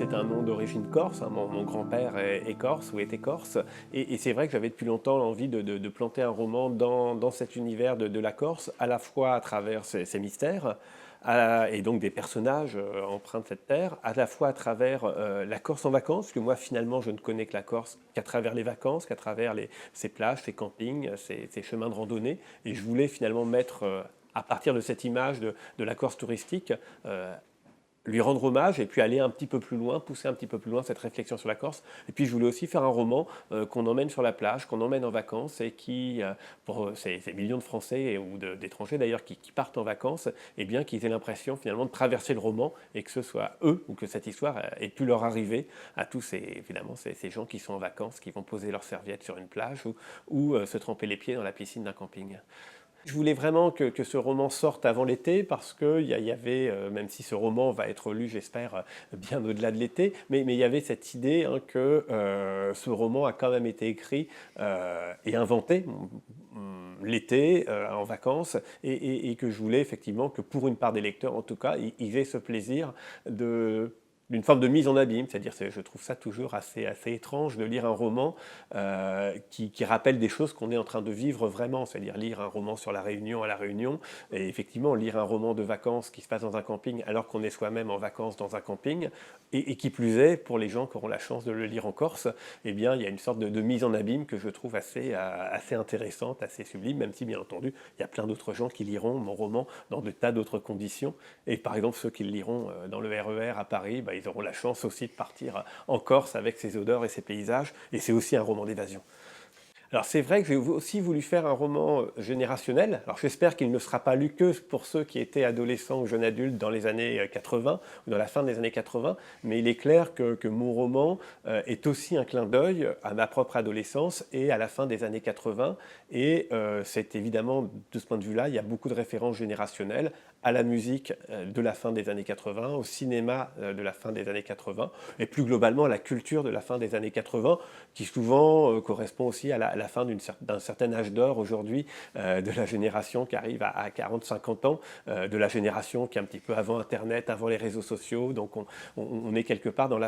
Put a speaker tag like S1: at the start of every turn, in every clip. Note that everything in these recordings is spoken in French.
S1: c'est un nom d'origine corse, hein. Mon grand-père est corse ou était corse. Et c'est vrai que j'avais depuis longtemps l'envie de planter un roman dans cet univers de la Corse, à la fois à travers ces mystères, et donc des personnages empreints de cette terre, à la fois à travers la Corse en vacances, parce que moi finalement je ne connais que la Corse qu'à travers les vacances, qu'à travers ses plages, ses campings, ses chemins de randonnée. Et je voulais finalement mettre, à partir de cette image de la Corse touristique, lui rendre hommage et puis aller un petit peu plus loin, pousser un petit peu plus loin cette réflexion sur la Corse. Et puis je voulais aussi faire un roman qu'on emmène sur la plage, qu'on emmène en vacances et qui, pour ces millions de Français ou d'étrangers d'ailleurs qui partent en vacances, eh bien qu'ils aient l'impression finalement de traverser le roman et que ce soit eux ou que cette histoire ait pu leur arriver à tous évidemment, ces gens qui sont en vacances, qui vont poser leurs serviettes sur une plage ou se tremper les pieds dans la piscine d'un camping. Je voulais vraiment que ce roman sorte avant l'été parce qu'il y avait, même si ce roman va être lu, j'espère, bien au-delà de l'été, mais il y avait cette idée hein, que ce roman a quand même été écrit et inventé l'été, en vacances, et que je voulais effectivement que pour une part des lecteurs, en tout cas, ils aient ce plaisir de d'une forme de mise en abîme, c'est-à-dire je trouve ça toujours assez étrange de lire un roman qui rappelle des choses qu'on est en train de vivre vraiment, c'est-à-dire lire un roman sur la Réunion à la Réunion, et effectivement lire un roman de vacances qui se passe dans un camping alors qu'on est soi-même en vacances dans un camping, et qui plus est, pour les gens qui auront la chance de le lire en Corse, eh bien il y a une sorte de mise en abîme que je trouve assez intéressante, assez sublime, même si bien entendu il y a plein d'autres gens qui liront mon roman dans de tas d'autres conditions, et par exemple ceux qui le liront dans le RER à Paris, bah, ils auront la chance aussi de partir en Corse avec ses odeurs et ses paysages, et c'est aussi un roman d'évasion. Alors c'est vrai que j'ai aussi voulu faire un roman générationnel. Alors j'espère qu'il ne sera pas lu que pour ceux qui étaient adolescents ou jeunes adultes dans les années 80 ou dans la fin des années 80, mais il est clair que mon roman est aussi un clin d'œil à ma propre adolescence et à la fin des années 80. Et c'est évidemment, de ce point de vue-là, il y a beaucoup de références générationnelles à la musique de la fin des années 80, au cinéma de la fin des années 80, et plus globalement à la culture de la fin des années 80, qui souvent correspond aussi à la fin d'un certain âge d'or aujourd'hui, de la génération qui arrive à 40-50 ans, de la génération qui est un petit peu avant Internet, avant les réseaux sociaux. Donc on est quelque part dans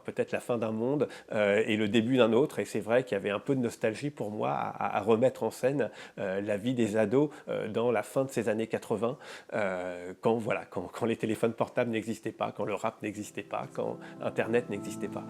S1: peut-être la fin d'un monde et le début d'un autre. Et c'est vrai qu'il y avait un peu de nostalgie pour moi à remettre en scène la vie des ados dans la fin de ces années 80, quand les téléphones portables n'existaient pas, quand le rap n'existait pas, quand Internet n'existait pas.